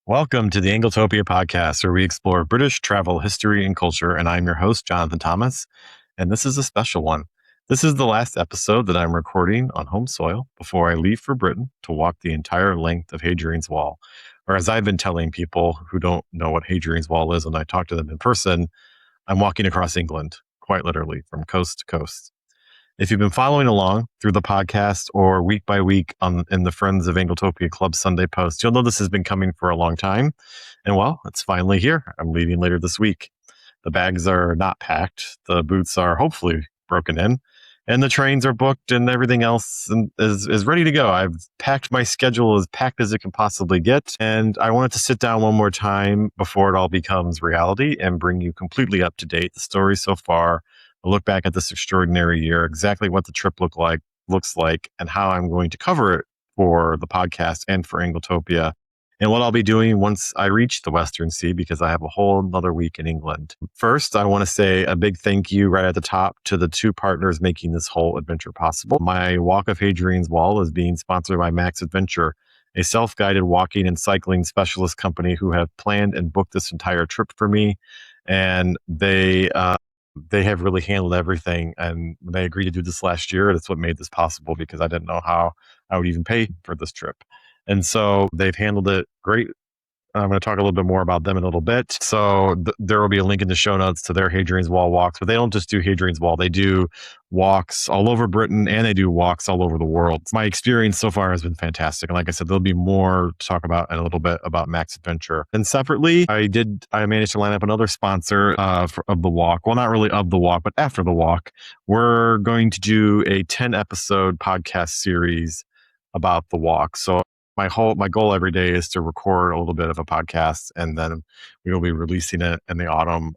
Welcome to the Anglotopia podcast, where we explore British travel history and culture. And I'm your host, Jonathan Thomas. And this is a special one. This is the last episode that I'm recording on home soil before I leave for Britain to walk the entire length of Hadrian's Wall. Or as I've been telling people who don't know what Hadrian's Wall is when I talk to them in person, I'm walking across England, quite literally, from coast to coast. If you've been following along through the podcast or week by week in the Friends of Anglotopia Club Sunday post, you'll know this has been coming for a long time. And well, it's finally here. I'm leaving later this week. The bags are not packed. The boots are hopefully broken in. And the trains are booked and everything else is ready to go. I've packed my schedule as packed as it can possibly get. And I wanted to sit down one more time before it all becomes reality and bring you completely up to date the story so far. I'll look back at this extraordinary year, exactly what the trip looks like, and how I'm going to cover it for the podcast and for Anglotopia, and what I'll be doing once I reach the Western Sea, because I have a whole another week in England. First, I want to say a big thank you right at the top to the two partners making this whole adventure possible. My Walk of Hadrian's Wall is being sponsored by Max Adventure, a self-guided walking and cycling specialist company who have planned and booked this entire trip for me. And they have really handled everything, and they agreed to do this last year. That's what made this possible, because I didn't know how I would even pay for this trip. And so they've handled it great. I'm going to talk a little bit more about them in a little bit. So there will be a link in the show notes to their Hadrian's Wall walks, but they don't just do Hadrian's Wall. They do walks all over Britain, and they do walks all over the world. My experience so far has been fantastic. And like I said, there'll be more to talk about in a little bit about Max Adventure. And separately, I managed to line up another sponsor of the walk. Well, not really of the walk, but after the walk. We're going to do a 10-episode podcast series about the walk. So my goal every day is to record a little bit of a podcast, and then we will be releasing it in the autumn.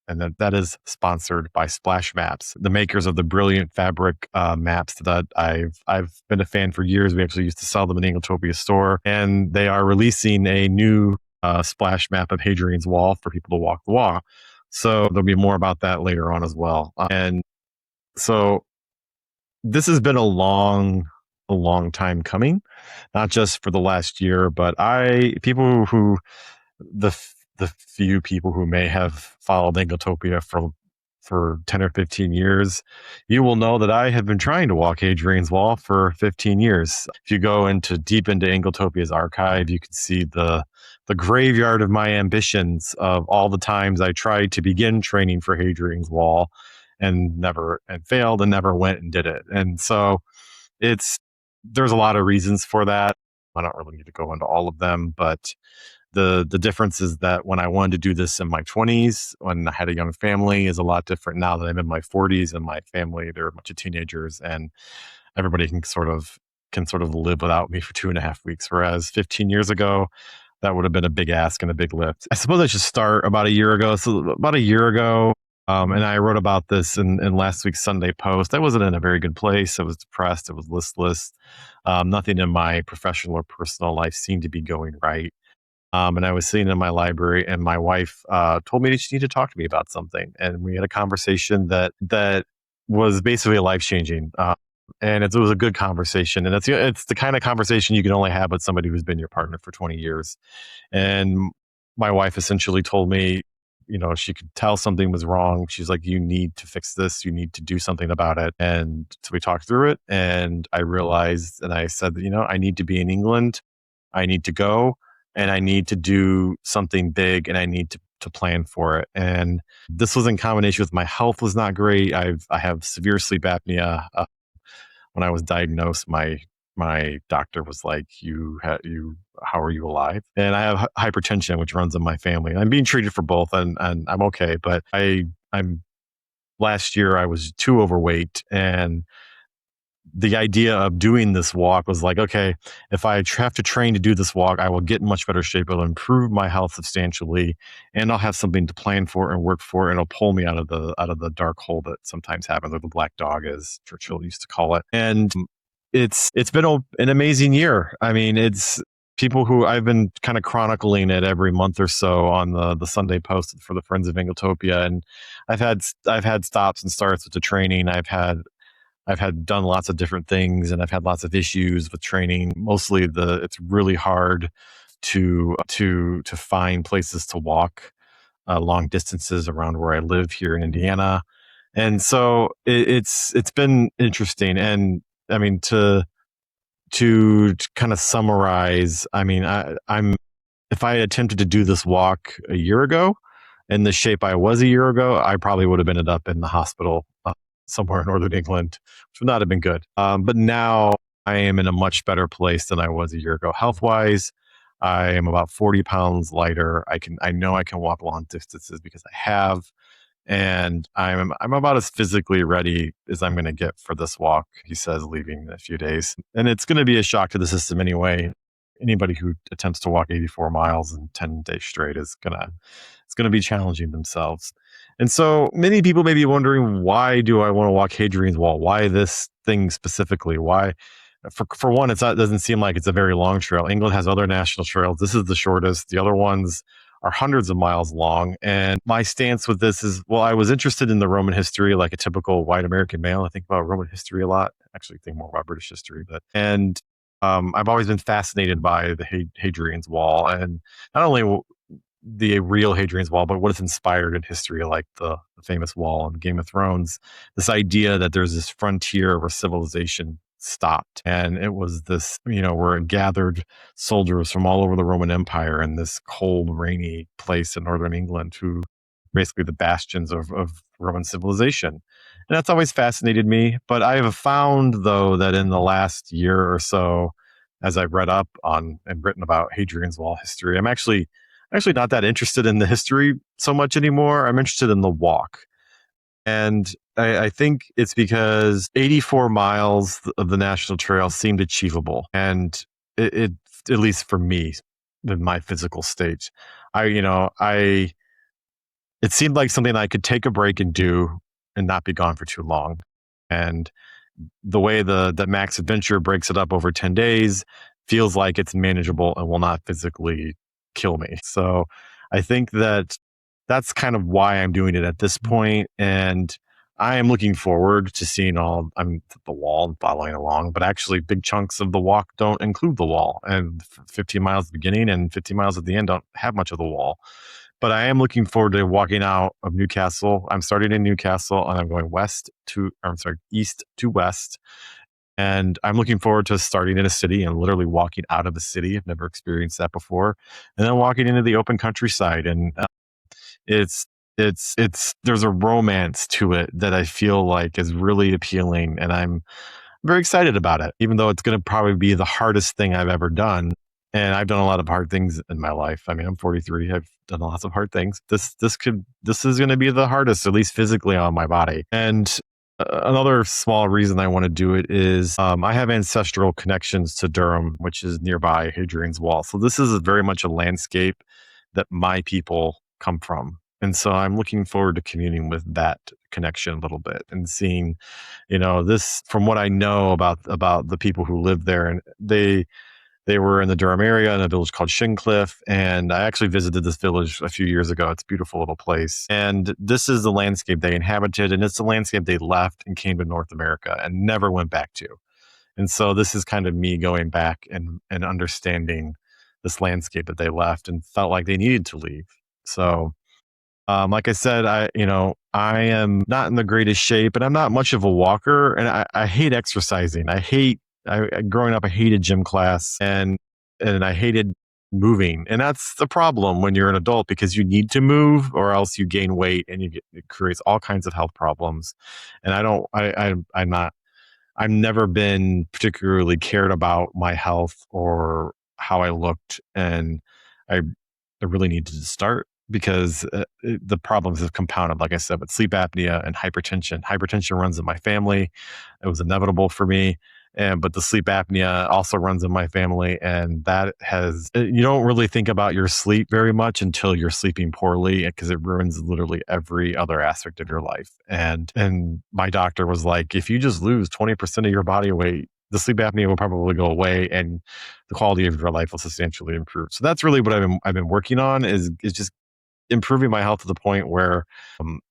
And that is sponsored by SplashMaps, the makers of the brilliant fabric maps that I've been a fan for years. We actually used to sell them in Anglotopia store, and they are releasing a new splash map of Hadrian's Wall for people to walk the wall. So there'll be more about that later on as well. And so this has been a long time coming, not just for the last year, but the few people who may have followed Anglotopia for 10 or 15 years, you will know that I have been trying to walk Hadrian's Wall for 15 years. If you go deep into Anglotopia's archive, you can see the graveyard of my ambitions of all the times I tried to begin training for Hadrian's Wall and failed and never went and did it. And so there's a lot of reasons for that. I don't really need to go into all of them, but the difference is that when I wanted to do this in my 20s, when I had a young family, is a lot different now that I'm in my 40s and my family, they're a bunch of teenagers, and everybody can sort of live without me for 2.5 weeks. Whereas 15 years ago, that would have been a big ask and a big lift. I suppose I should start about a year ago. So about a year ago, and I wrote about this in last week's Sunday post. I wasn't in a very good place. I was depressed. I was listless. Nothing in my professional or personal life seemed to be going right. And I was sitting in my library, and my wife told me she needed to talk to me about something. And we had a conversation that was basically life-changing. And it was a good conversation. And it's the kind of conversation you can only have with somebody who's been your partner for 20 years. And my wife essentially told me, she could tell something was wrong. She's like, you need to fix this. You need to do something about it. And so we talked through it, and I realized, and I said, I need to be in England. I need to go, and I need to do something big, and I need to plan for it. And this was in combination with my health was not great. I have severe sleep apnea. When I was diagnosed, my doctor was like, how are you alive? And I have hypertension, which runs in my family. I'm being treated for both, and I'm okay. But last year I was too overweight, and the idea of doing this walk was like, okay, if I have to train to do this walk, I will get in much better shape. It'll improve my health substantially, and I'll have something to plan for and work for, and it'll pull me out of the dark hole that sometimes happens, or the black dog, as Churchill used to call it. And it's been an amazing year. I mean, it's people who I've been kind of chronicling it every month or so on the Sunday post for the Friends of Anglotopia, and I've had stops and starts with the training. I've had done lots of different things, and I've had lots of issues with training. Mostly it's really hard to find places to walk long distances around where I live here in Indiana. And so it's been interesting. And I mean, to kind of summarize, I mean, I'm if I had attempted to do this walk a year ago in the shape I was a year ago, I probably would have ended up in the hospital somewhere in northern England, which would not have been good. But now I am in a much better place than I was a year ago, health wise. I am about 40 pounds lighter. I know I can walk long distances because I have, and I'm about as physically ready as I'm going to get for this walk. He says leaving in a few days, and it's going to be a shock to the system anyway. Anybody who attempts to walk 84 miles in 10 days straight is it's gonna be challenging themselves. And so many people may be wondering, why do I want to walk Hadrian's Wall? Why this thing specifically? Why? For one, it doesn't seem like it's a very long trail. England has other national trails. This is the shortest. The other ones are hundreds of miles long. And my stance with this is, well, I was interested in the Roman history, like a typical white American male. I think about Roman history a lot. Actually, think more about British history, but I've always been fascinated by the Hadrian's Wall, and not only the real Hadrian's Wall, but what it's inspired in history, like the famous wall in Game of Thrones. This idea that there's this frontier where civilization stopped, and it was this, where it gathered soldiers from all over the Roman Empire in this cold, rainy place in northern England, who basically the bastions of Roman civilization. And that's always fascinated me. But I have found, though, that in the last year or so, as I've read up on and written about Hadrian's Wall history, I'm actually not that interested in the history so much anymore. I'm interested in the walk. And I think it's because 84 miles of the national trail seemed achievable. And it at least for me, in my physical state, it seemed like something I could take a break and do and not be gone for too long. And the way that Max Adventure breaks it up over 10 days feels like it's manageable and will not physically kill me. So I think that's kind of why I'm doing it at this point. And I am looking forward to seeing the wall and following along, but actually big chunks of the walk don't include the wall, and 15 miles at the beginning and 15 miles at the end don't have much of the wall. But I am looking forward to walking out of Newcastle. I'm starting in Newcastle and I'm going east to west. And I'm looking forward to starting in a city and literally walking out of the city. I've never experienced that before. And then walking into the open countryside. And it's there's a romance to it that I feel like is really appealing. And I'm very excited about it, even though it's going to probably be the hardest thing I've ever done. And I've done a lot of hard things in my life. I mean, I'm 43. I've done lots of hard things. This is going to be the hardest, at least physically, on my body. And another small reason I want to do it is I have ancestral connections to Durham, which is nearby Hadrian's Wall. So this is very much a landscape that my people come from. And so I'm looking forward to communing with that connection a little bit and seeing, this from what I know about the people who live there. And they were in the Durham area in a village called Shincliffe. And I actually visited this village a few years ago. It's a beautiful little place. And this is the landscape they inhabited. And it's the landscape they left and came to North America and never went back to. And so this is kind of me going back and understanding this landscape that they left and felt like they needed to leave. So, like I said, I am not in the greatest shape, and I'm not much of a walker, and I hate exercising. Growing up, I hated gym class and I hated moving. And that's the problem when you're an adult, because you need to move or else you gain weight and it creates all kinds of health problems. And I've never been particularly cared about my health or how I looked. And I really needed to start because the problems have compounded, like I said, with sleep apnea and hypertension. Hypertension runs in my family. It was inevitable for me. But the sleep apnea also runs in my family, and you don't really think about your sleep very much until you're sleeping poorly, because it ruins literally every other aspect of your life. And my doctor was like, if you just lose 20% of your body weight, the sleep apnea will probably go away and the quality of your life will substantially improve. So that's really what I've been working on is just improving my health to the point where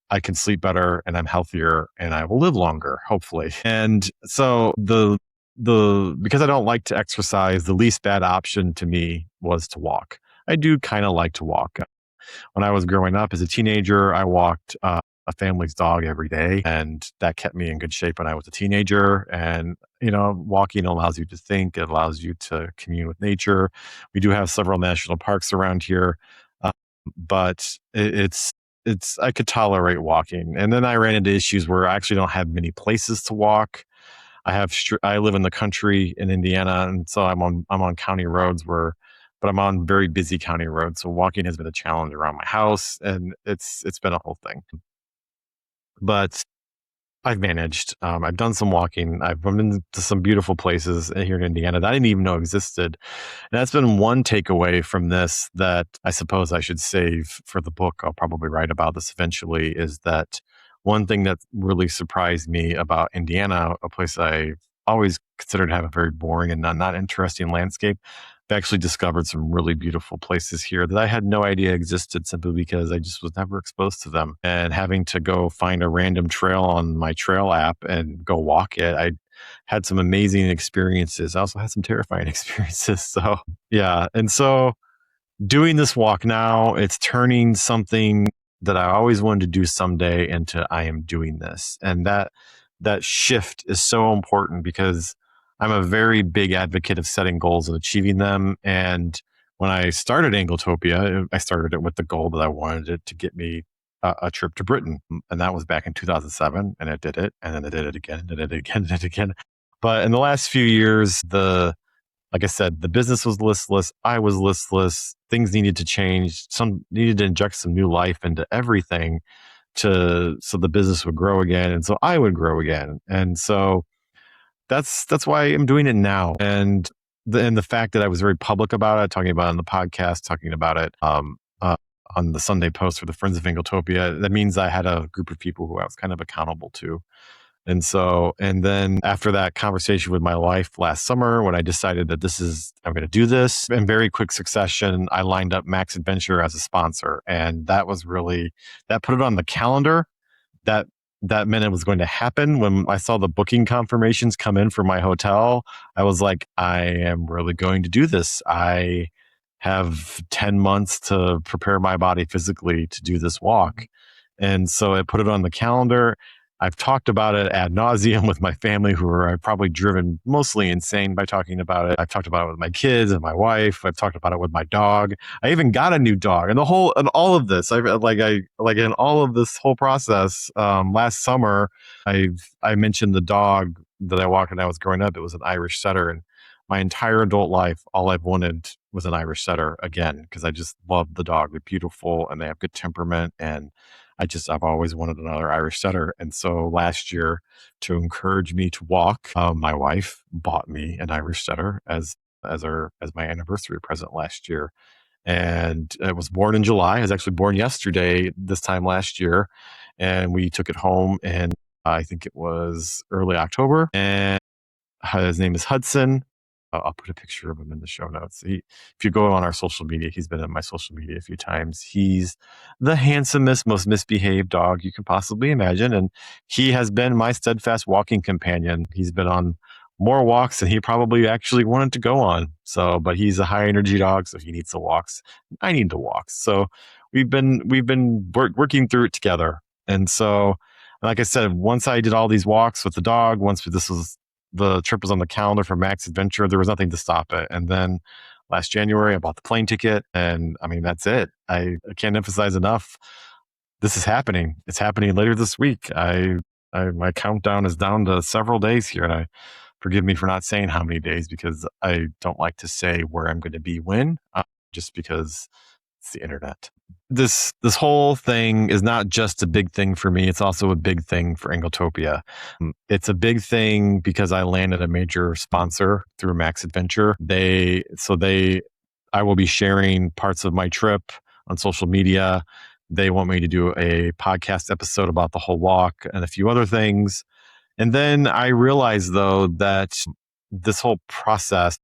I can sleep better and I'm healthier and I will live longer, hopefully. And so because I don't like to exercise, the least bad option to me was to walk. I do kind of like to walk. When I was growing up as a teenager, I walked a family's dog every day, and that kept me in good shape when I was a teenager. And, walking allows you to think, it allows you to commune with nature. We do have several national parks around here, but I could tolerate walking. And then I ran into issues where I actually don't have many places to walk. I live in the country in Indiana, and so I'm on county roads but I'm on very busy county roads. So walking has been a challenge around my house, and it's been a whole thing. But I've managed. I've done some walking. I've been to some beautiful places here in Indiana that I didn't even know existed. And that's been one takeaway from this that I suppose I should save for the book. I'll probably write about this eventually, is that one thing that really surprised me about Indiana, a place I always considered to have a very boring and not interesting landscape. I've actually discovered some really beautiful places here that I had no idea existed, simply because I just was never exposed to them. And having to go find a random trail on my trail app and go walk it, I had some amazing experiences. I also had some terrifying experiences. So, yeah. And so doing this walk now, it's turning something that I always wanted to do someday into I am doing this. And that shift is so important, because I'm a very big advocate of setting goals and achieving them. And when I started Anglotopia, I started it with the goal that I wanted it to get me a trip to Britain. And that was back in 2007. And I did it. And then I did it again, and I did it again, and did it again. But in the last few years, like I said, the business was listless. I was listless. Things needed to change. Some needed to inject some new life into everything so the business would grow again, and so I would grow again. And so that's why I'm doing it now. And the fact that I was very public about it, talking about it on the podcast, talking about it on the Sunday Post for the Friends of Anglotopia, that means I had a group of people who I was kind of accountable to. And then after that conversation with my wife last summer, when I decided that I'm going to do this, in very quick succession, I lined up Max Adventure as a sponsor. And that put it on the calendar. That meant it was going to happen. When I saw the booking confirmations come in for my hotel, I was like, I am really going to do this. I have 10 months to prepare my body physically to do this walk. And so I put it on the calendar. I've talked about it ad nauseum with my family, who are probably driven mostly insane by talking about it. I've talked about it with my kids and my wife. I've talked about it with my dog. I even got a new dog, and all of this, in all of this whole process. Last summer, I mentioned the dog that I walked when I was growing up. It was an Irish setter, and my entire adult life, all I've wanted was an Irish setter again, because I just love the dog. They're beautiful and they have good temperament, and I've always wanted another Irish setter. And so last year, to encourage me to walk, my wife bought me an Irish setter as my anniversary present last year. And it was born in July. It was actually born yesterday, this time last year. And we took it home, and I think it was early October. And his name is Hudson. I'll put a picture of him in the show notes. If you go on our social media, he's been on my social media a few times. He's the handsomest, most misbehaved dog you can possibly imagine. And he has been my steadfast walking companion. He's been on more walks than he probably actually wanted to go on. But he's a high energy dog, so he needs the walks. I need the walks. So we've been working through it together. And so, like I said, once I did all these walks with the dog, the trip was on the calendar for Max Adventure, there was nothing to stop it. And then last January, I bought the plane ticket, and that's it. I can't emphasize enough. This is happening. It's happening later this week. My countdown is down to several days here, and forgive me for not saying how many days, because I don't like to say where I'm going to be when, just because it's the internet. This whole thing is not just a big thing for me. It's also a big thing for Anglotopia. It's a big thing because I landed a major sponsor through Max Adventure. I will be sharing parts of my trip on social media. They want me to do a podcast episode about the whole walk and a few other things. And then I realized, though, that this whole process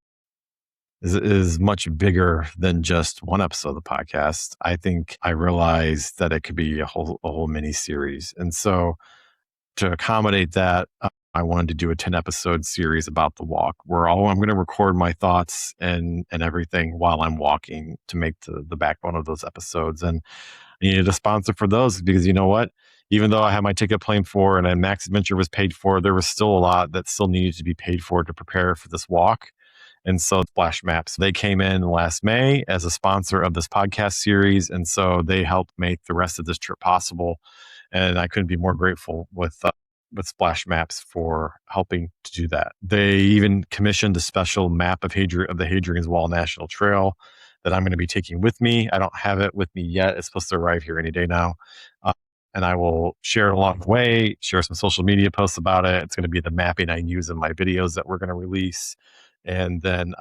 is much bigger than just one episode of the podcast. I think I realized that it could be a whole mini series. And so to accommodate that, I wanted to do a 10-episode series about the walk where I'm going to record my thoughts and everything while I'm walking to make the backbone of those episodes. And I needed a sponsor for those because you know what? Even though I had my ticket plane for and a Max Adventure was paid for, there was still a lot that still needed to be paid for to prepare for this walk. And so SplashMaps, they came in last May as a sponsor of this podcast series. And so they helped make the rest of this trip possible. And I couldn't be more grateful with SplashMaps for helping to do that. They even commissioned a special map of the Hadrian's Wall National Trail that I'm going to be taking with me. I don't have it with me yet. It's supposed to arrive here any day now. And I will share it along the way, share some social media posts about it. It's going to be the mapping I use in my videos that we're going to release. And then,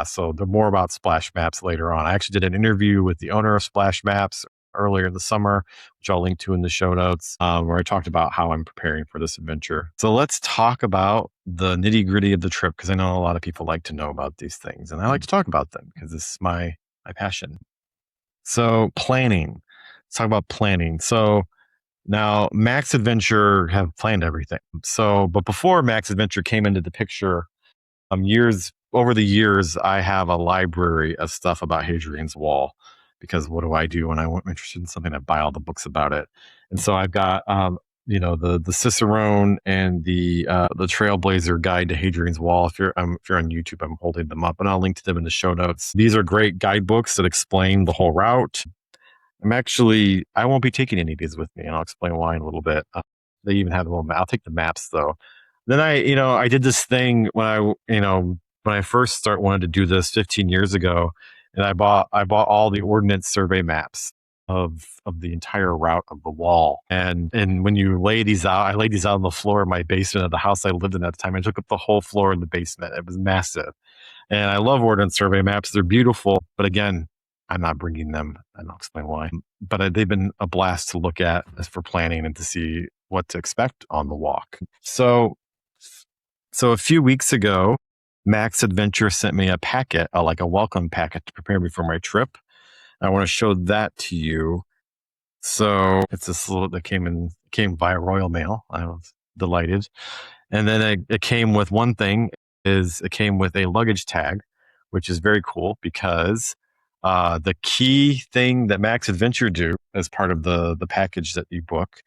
so the more about SplashMaps later on. I actually did an interview with the owner of SplashMaps earlier in the summer, which I'll link to in the show notes, where I talked about how I'm preparing for this adventure. So let's talk about the nitty gritty of the trip, because I know a lot of people like to know about these things, and I like to talk about them because this is my passion. So planning. Let's talk about planning. So now Max Adventure have planned everything. So, but before Max Adventure came into the picture, over the years, I have a library of stuff about Hadrian's Wall, because what do I do when I'm interested in something? I buy all the books about it. And so I've got, the Cicerone and the Trailblazer Guide to Hadrian's Wall. If you're on YouTube, I'm holding them up, and I'll link to them in the show notes. These are great guidebooks that explain the whole route. I won't be taking any of these with me, and I'll explain why in a little bit. They even have I'll take the maps though. Then I did this thing when I first wanted to do this 15 years ago, and I bought all the Ordnance Survey maps of the entire route of the wall. And when you lay these out, I laid these out on the floor in my basement of the house I lived in at the time. I took up the whole floor in the basement. It was massive. And I love Ordnance Survey maps. They're beautiful. But again, I'm not bringing them, and I'll explain why. But they've been a blast to look at for planning and to see what to expect on the walk. So a few weeks ago, Max Adventure sent me a packet, like a welcome packet to prepare me for my trip. I want to show that to you. So it's this little that came via Royal Mail. I was delighted. And then it came with one thing. It came with a luggage tag, which is very cool because the key thing that Max Adventure do as part of the package that you book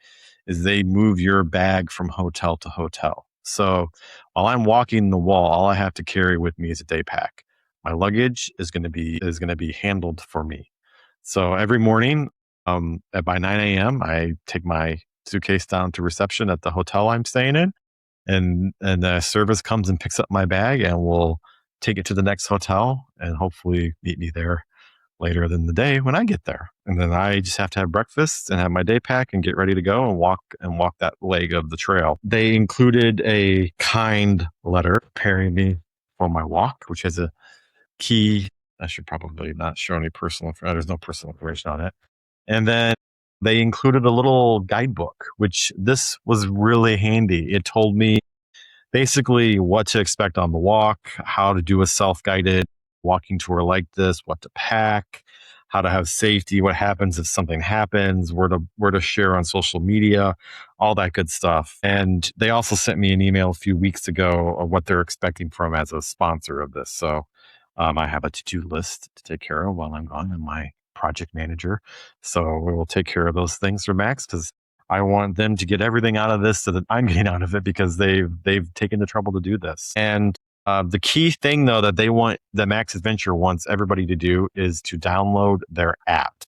is they move your bag from hotel to hotel. So while I'm walking the wall, all I have to carry with me is a day pack. My luggage is going to be handled for me. So every morning, by 9 a.m., I take my suitcase down to reception at the hotel I'm staying in, and the service comes and picks up my bag, and will take it to the next hotel and hopefully meet me there later in the day when I get there. And then I just have to have breakfast and have my day pack and get ready to go and walk that leg of the trail. They included a kind letter preparing me for my walk, which has a key. I should probably not show any there's no personal information on it. And then they included a little guidebook, which this was really handy. It told me basically what to expect on the walk, how to do a self-guided walking tour like this, what to pack, how to have safety, what happens if something happens, where to share on social media, all that good stuff. And they also sent me an email a few weeks ago of what they're expecting from as a sponsor of this. So I have a to-do list to take care of while I'm gone. I'm my project manager. So we will take care of those things for Max, because I want them to get everything out of this so that I'm getting out of it, because they've taken the trouble to do this. And the key thing, though, that Max Adventure wants everybody to do is to download their app.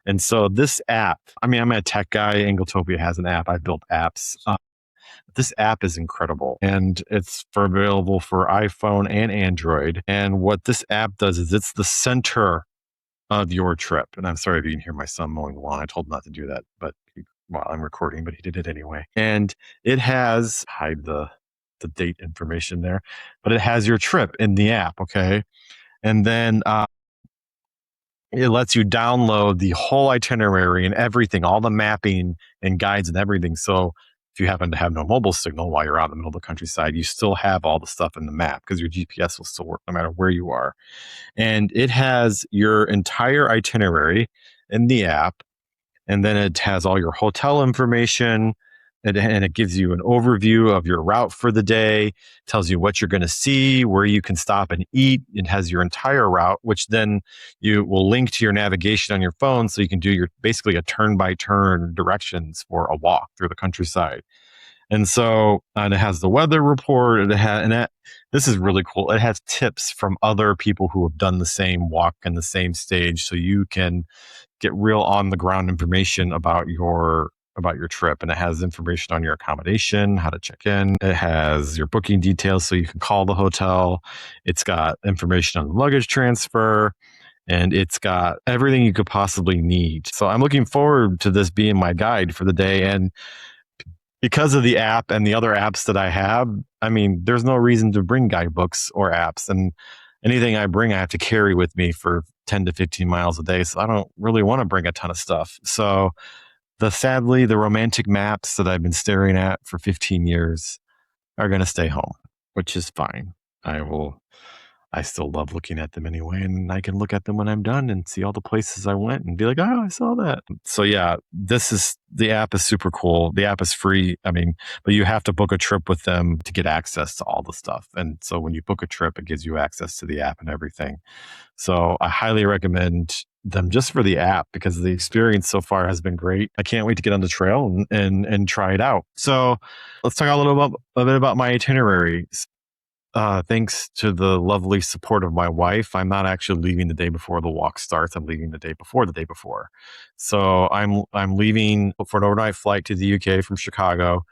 And so this app, I'm a tech guy. Anglotopia has an app. I've built apps. This app is incredible, and it's available for iPhone and Android. And what this app does is it's the center of your trip. And I'm sorry if you can hear my son mowing the lawn. I told him not to do that, but while I'm recording, but he did it anyway. And it has hide the date information there, but it has your trip in the app. Okay. And then it lets you download the whole itinerary and everything, all the mapping and guides and everything. So if you happen to have no mobile signal while you're out in the middle of the countryside, you still have all the stuff in the map, because your GPS will still work no matter where you are. And it has your entire itinerary in the app. And then it has all your hotel information. and it gives you an overview of your route for the day, tells you what you're going to see, where you can stop and eat. It has your entire route, which then you will link to your navigation on your phone, so you can do your basically a turn-by-turn directions for a walk through the countryside. And it has the weather report. This is really cool. It has tips from other people who have done the same walk and the same stage, so you can get real on the ground information about your trip. And it has information on your accommodation, how to check in. It has your booking details, so you can call the hotel. It's got information on the luggage transfer, and it's got everything you could possibly need. So I'm looking forward to this being my guide for the day. And because of the app and the other apps that I have, I mean, there's no reason to bring guidebooks or apps. And anything I bring, I have to carry with me for 10 to 15 miles a day. So I don't really want to bring a ton of stuff. So sadly, the romantic maps that I've been staring at for 15 years are going to stay home, which is fine. I still love looking at them anyway, and I can look at them when I'm done and see all the places I went and be like, oh, I saw that. So yeah, the app is super cool. The app is free. I mean, but you have to book a trip with them to get access to all the stuff. And so when you book a trip, it gives you access to the app and everything. So I highly recommend them just for the app, because the experience so far has been great. I can't wait to get on the trail and try it out. So let's talk a bit about my itinerary. Thanks to the lovely support of my wife, I'm not actually leaving the day before the walk starts. I'm leaving the day before the day before. So I'm leaving for an overnight flight to the UK from Chicago.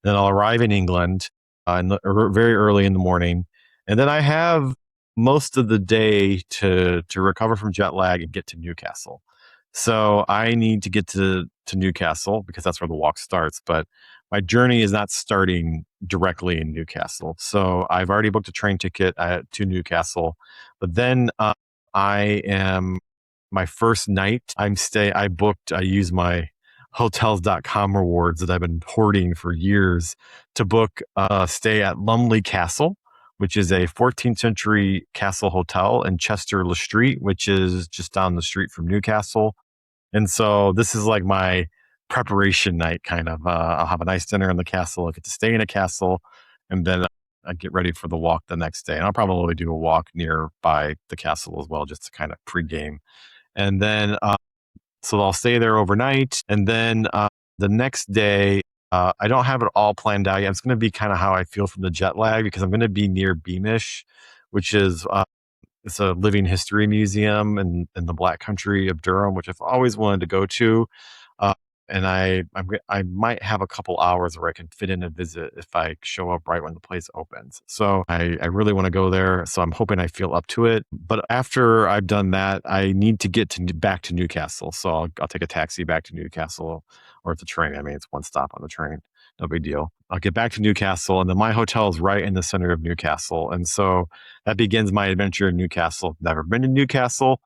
Then I'll arrive in England very early in the morning, and then I have most of the day to recover from jet lag and get to Newcastle. So I need to get to Newcastle because that's where the walk starts. But my journey is not starting directly in Newcastle. So I've already booked a train ticket to Newcastle. But then my first night, I use my hotels.com rewards that I've been hoarding for years to book a stay at Lumley Castle, which is a 14th century castle hotel in Chester-le-Street, which is just down the street from Newcastle. And so this is like my preparation night, kind of. I'll have a nice dinner in the castle. I get to stay in a castle, and then I get ready for the walk the next day. And I'll probably do a walk nearby the castle as well, just to kind of pregame. And then, so I'll stay there overnight. And then the next day, I don't have it all planned out yet. It's going to be kind of how I feel from the jet lag, because I'm going to be near Beamish, which is it's a living history museum in the Black Country of Durham, which I've always wanted to go to. And I might have a couple hours where I can fit in a visit if I show up right when the place opens. So I really want to go there. So I'm hoping I feel up to it. But after I've done that, I need to get back to Newcastle. So I'll take a taxi back to Newcastle, or the train. I mean, it's one stop on the train. No big deal. I'll get back to Newcastle, and then my hotel is right in the center of Newcastle. And so that begins my adventure in Newcastle. Never been to Newcastle.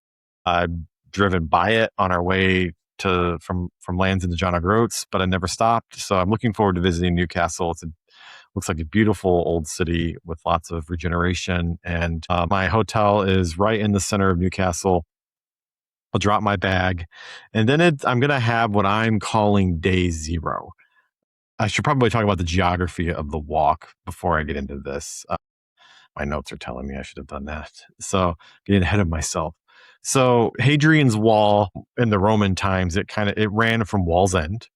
I've driven by it on our way from Lansing to John O'Groats, but I never stopped. So I'm looking forward to visiting Newcastle. Looks like a beautiful old city with lots of regeneration. And my hotel is right in the center of Newcastle. I'll drop my bag, and then I'm going to have what I'm calling day zero. I should probably talk about the geography of the walk before I get into this. My notes are telling me I should have done that. So getting ahead of myself. So Hadrian's Wall in the Roman times, it ran from Wallsend,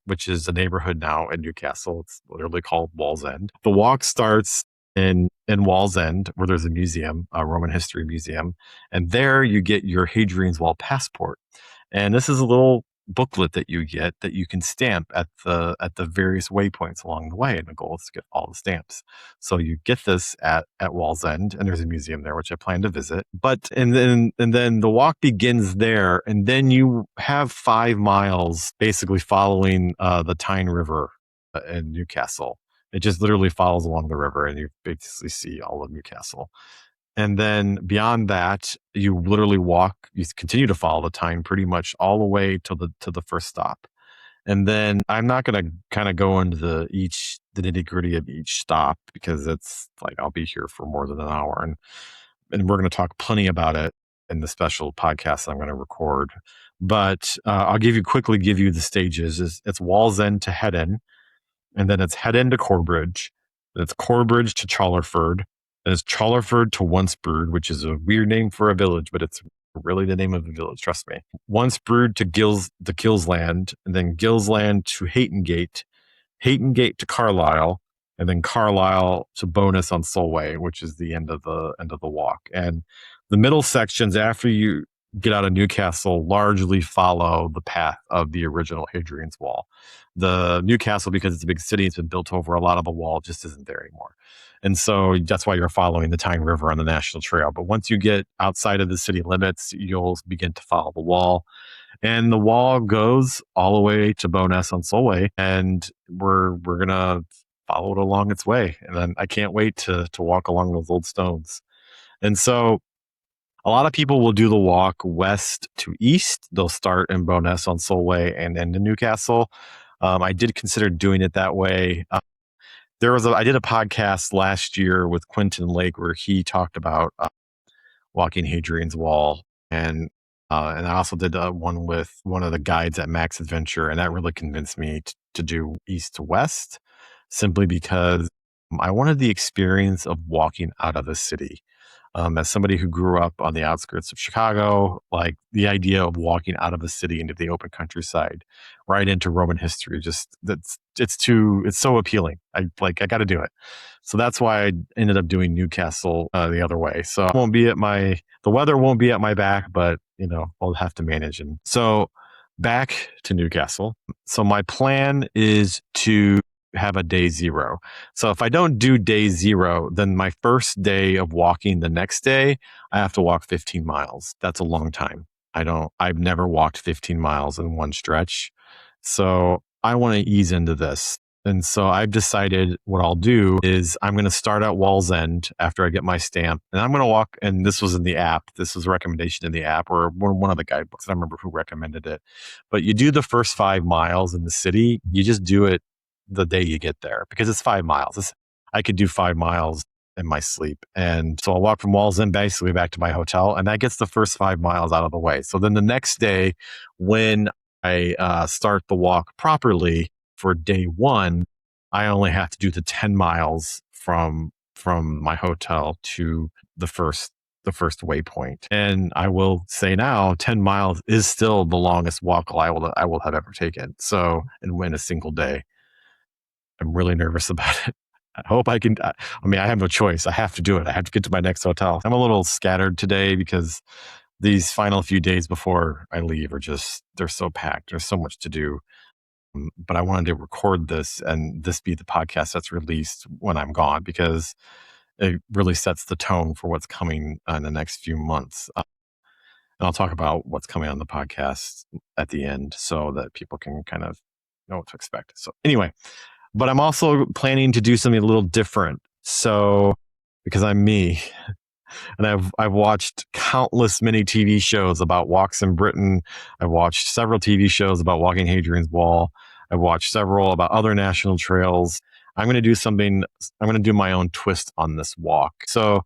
which is a neighborhood now in Newcastle. It's literally called Wallsend. The walk starts in Wallsend, where there's a museum, a Roman history museum, and there you get your Hadrian's Wall passport. And this is a little booklet that you get that you can stamp at the various waypoints along the way, and the goal is to get all the stamps. So you get this at Wallsend, and there's a museum there which I plan to visit. And then the walk begins there, and then you have 5 miles basically following the Tyne River in Newcastle. It just literally follows along the river, and you basically see all of Newcastle. And then beyond that, you literally you continue to follow the Tyne pretty much all the way to the first stop. And then I'm not going to kind of go into the nitty gritty of each stop, because it's like I'll be here for more than an hour, and we're going to talk plenty about it in the special podcast I'm going to record. But I'll quickly give you the stages. It's Wallsend to Hedon, and then it's head end to Corbridge, then it's Corbridge to Challerford, and it's Challerford to Once Brewed, which is a weird name for a village, but it's really the name of the village, trust me. Once Brewed to Gillsland, and then Gillsland to Haytongate, Haytongate to Carlisle, and then Carlisle to Bowness-on-Solway, which is the end of the walk. And the middle sections after you get out of Newcastle largely follow the path of the original Hadrian's Wall. The Newcastle, because it's a big city, it's been built over, a lot of the wall just isn't there anymore. And so that's why you're following the Tyne River on the National Trail. But once you get outside of the city limits, you'll begin to follow the wall. And the wall goes all the way to Bowness-on-Solway, and we're gonna follow it along its way. And then I can't wait to walk along those old stones. And so a lot of people will do the walk west to east. They'll start in Bowness-on-Solway and end in Newcastle. I did consider doing it that way. I did a podcast last year with Quentin Lake where he talked about walking Hadrian's Wall, and I also did one with one of the guides at Max Adventure, and that really convinced me to do east to west, simply because I wanted the experience of walking out of the city. As somebody who grew up on the outskirts of Chicago, like the idea of walking out of the city into the open countryside, right into Roman history, it's so appealing. I got to do it. So that's why I ended up doing Newcastle the other way. So the weather won't be at my back, but I'll have to manage. And so back to Newcastle. So my plan is to have a day zero. So if I don't do day zero, then my first day of walking the next day, I have to walk 15 miles. That's a long time. I've never walked 15 miles in one stretch. So I want to ease into this. And so I've decided what I'll do is I'm going to start at Wallsend after I get my stamp, and I'm going to walk. And this was in the app. This was a recommendation in the app or one of the guidebooks. I don't remember who recommended it, but you do the first 5 miles in the city. You just do it the day you get there because it's 5 miles. I could do 5 miles in my sleep. And so I'll walk from Wallsend basically back to my hotel, and that gets the first 5 miles out of the way. So then the next day when I start the walk properly for day one, I only have to do the 10 miles from my hotel to the first waypoint. And I will say now, 10 miles is still the longest walk I will have ever taken. So, and in a single day. I'm really nervous about it. I hope I can. I have no choice. I have to do it. I have to get to my next hotel. I'm a little scattered today because these final few days before I leave they're so packed. There's so much to do. But I wanted to record this and this be the podcast that's released when I'm gone, because it really sets the tone for what's coming in the next few months. And I'll talk about what's coming on the podcast at the end so that people can kind of know what to expect. So anyway, but I'm also planning to do something a little different. So, because I'm me, and I've watched countless many TV shows about walks in Britain. I've watched several TV shows about walking Hadrian's Wall. I've watched several about other national trails. I'm going to do something. I'm going to do my own twist on this walk. So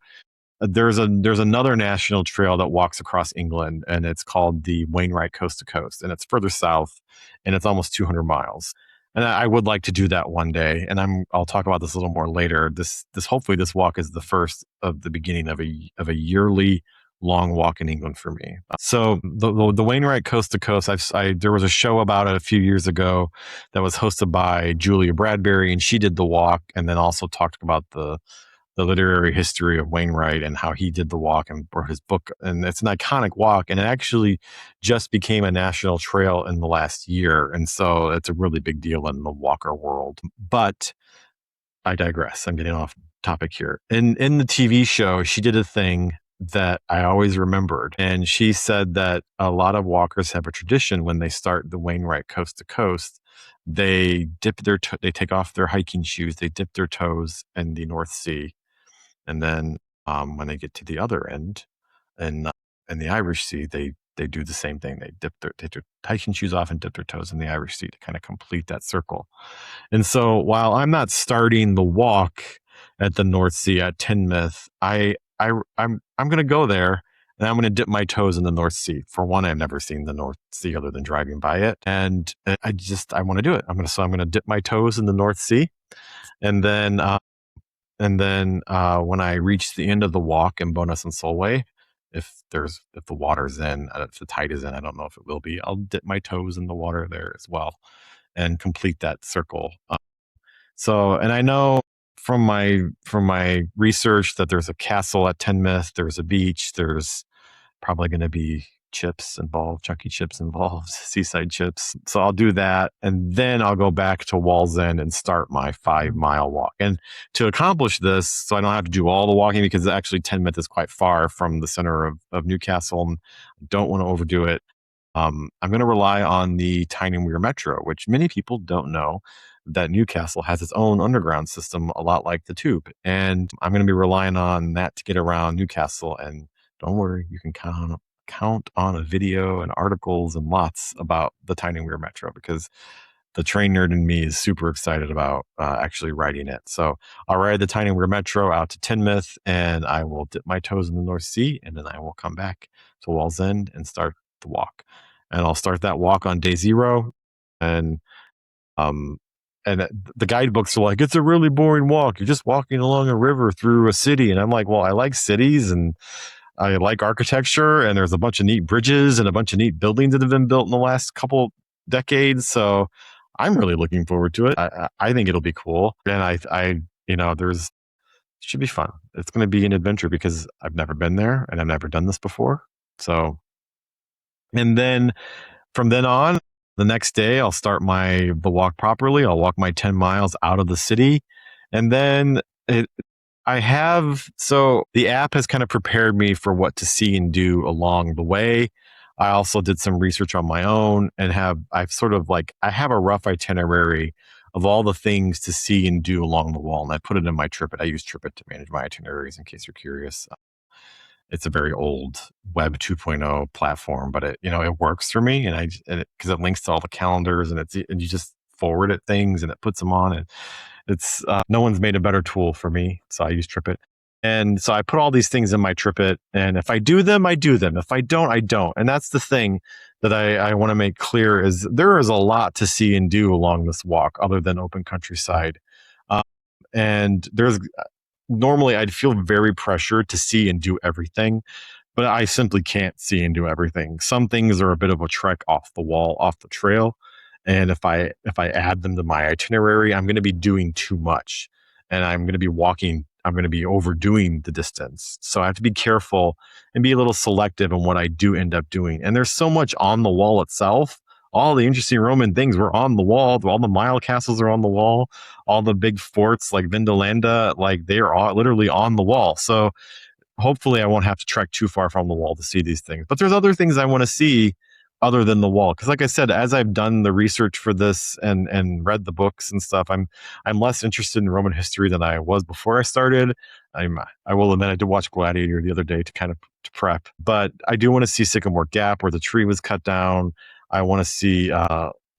there's another national trail that walks across England, and it's called the Wainwright Coast to Coast, and it's further south, and it's almost 200 miles. And I would like to do that one day, and I'll talk about this a little more later. Hopefully this walk is the first of the beginning of a yearly long walk in England for me. So the Wainwright Coast to Coast, there was a show about it a few years ago that was hosted by Julia Bradbury, and she did the walk, and then also talked about the literary history of Wainwright and how he did the walk and wrote his book. And it's an iconic walk, and it actually just became a national trail in the last year. And so it's a really big deal in the walker world. But I digress. I'm getting off topic here. In the TV show, she did a thing that I always remembered. And she said that a lot of walkers have a tradition when they start the Wainwright Coast to Coast. They they take off their hiking shoes, they dip their toes in the North Sea. And then when they get to the other end, in the Irish Sea, they do the same thing. They take their hiking shoes off and dip their toes in the Irish Sea to kind of complete that circle. And so while I'm not starting the walk at the North Sea at Teignmouth, I'm going to go there, and I'm going to dip my toes in the North Sea. For one, I've never seen the North Sea other than driving by it, and I want to do it. I'm going to dip my toes in the North Sea, and then when I reach the end of the walk in Bowness-on-Solway, if the water's in, if the tide is in, I don't know if it will be, I'll dip my toes in the water there as well and complete that circle. And I know from my research that there's a castle at Teignmouth, there's a beach, there's probably going to be chips involved, chunky chips involved, seaside chips. So I'll do that. And then I'll go back to Wallsend and start my 5-mile walk. And to accomplish this, so I don't have to do all the walking, because actually Teignmouth is quite far from the center of Newcastle, and I don't want to overdo it. I'm going to rely on the Tyne Metro, which many people don't know that Newcastle has its own underground system, a lot like the tube. And I'm going to be relying on that to get around Newcastle. And don't worry, you can count on a video and articles and lots about the Tyne Metro, because the train nerd in me is super excited about actually riding it. So I'll ride the Tyne Metro out to Teignmouth, and I will dip my toes in the North Sea, and then I will come back to Wallsend and start the walk. And I'll start that walk on day 0. And the guidebooks are like, it's a really boring walk. You're just walking along a river through a city. And I'm like, well, I like cities and I like architecture, and there's a bunch of neat bridges and a bunch of neat buildings that have been built in the last couple decades. So I'm really looking forward to it. I think it'll be cool. And it should be fun. It's going to be an adventure because I've never been there and I've never done this before. So, and then from then on, the next day, I'll start the walk properly. I'll walk my 10 miles out of the city. And then the app has kind of prepared me for what to see and do along the way. I also did some research on my own and I have a rough itinerary of all the things to see and do along the wall. And I put it in my TripIt. I use TripIt to manage my itineraries, in case you're curious. It's a very old Web 2.0 platform, but it works for me, because it links to all the calendars, and you just forward it things and it puts them on, and it's no one's made a better tool for me, so I use TripIt. And so I put all these things in my TripIt, and if I do them, I do them. If I don't, I don't. And that's the thing that I want to make clear, is there is a lot to see and do along this walk other than open countryside. And normally I'd feel very pressured to see and do everything, but I simply can't see and do everything. Some things are a bit of a trek off the trail. And if I add them to my itinerary, I'm going to be doing too much, and I'm going to be overdoing the distance. So I have to be careful and be a little selective in what I do end up doing. And there's so much on the wall itself. All the interesting Roman things were on the wall. All the mile castles are on the wall. All the big forts like Vindolanda, like they are all literally on the wall. So hopefully I won't have to trek too far from the wall to see these things. But there's other things I want to see other than the wall. Because like I said, as I've done the research for this and read the books and stuff, I'm less interested in Roman history than I was before I started. I will admit I did watch Gladiator the other day to prep. But I do want to see Sycamore Gap, where the tree was cut down. I want to see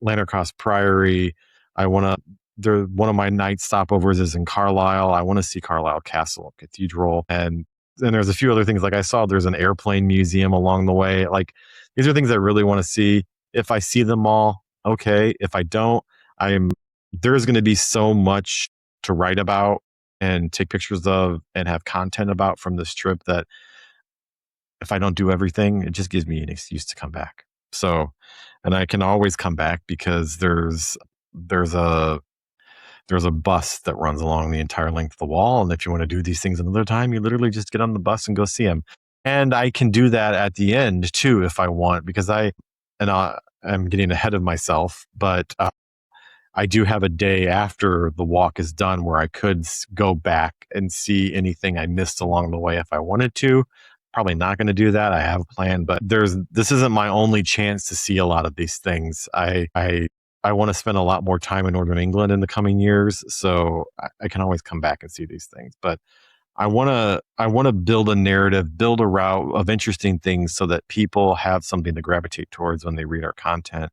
Lanarkhouse Priory. One of my night stopovers is in Carlisle. I want to see Carlisle Castle, Cathedral, and then there's a few other things. Like I saw there's an airplane museum along the way. Like these are things I really want to see. If I see them all, okay. If I don't, there's going to be so much to write about and take pictures of and have content about from this trip that if I don't do everything, it just gives me an excuse to come back. So, and I can always come back because there's a bus that runs along the entire length of the wall. And if you want to do these things another time, you literally just get on the bus and go see them. And I can do that at the end too, if I want, because I'm getting ahead of myself, but I do have a day after the walk is done where I could go back and see anything I missed along the way if I wanted to. Probably not going to do that. I have a plan, but this isn't my only chance to see a lot of these things. I want to spend a lot more time in Northern England in the coming years, so I can always come back and see these things. But I want to build a narrative, build a route of interesting things so that people have something to gravitate towards when they read our content.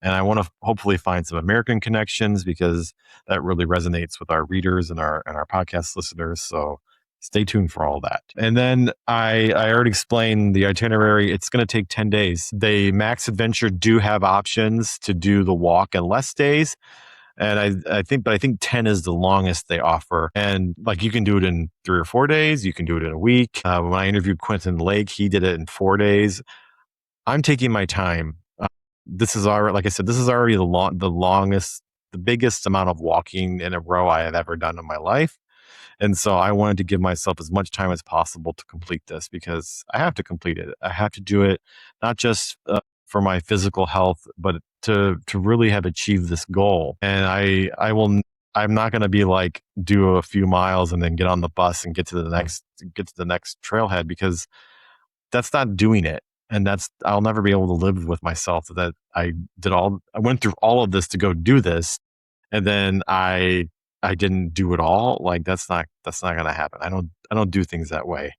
And I want to hopefully find some American connections, because that really resonates with our readers and our podcast listeners. So stay tuned for all that. And then I already explained the itinerary. It's going to take 10 days. They Max Adventure do have options to do the walk in less days. And I think 10 is the longest they offer. And like you can do it in 3 or 4 days. You can do it in a week. When I interviewed Quentin Lake, he did it in 4 days. I'm taking my time. This is already, like I said, this is already the longest, the biggest amount of walking in a row I have ever done in my life. And so I wanted to give myself as much time as possible to complete this because I have to complete it. I have to do it, not just for my physical health, but to really have achieved this goal. And I'm not going to be like do a few miles and then get on the bus and get to the next trailhead, because that's not doing it. And I'll never be able to live with myself that I went through all of this to go do this. And then I didn't do it all. Like that's not going to happen. I don't do things that way.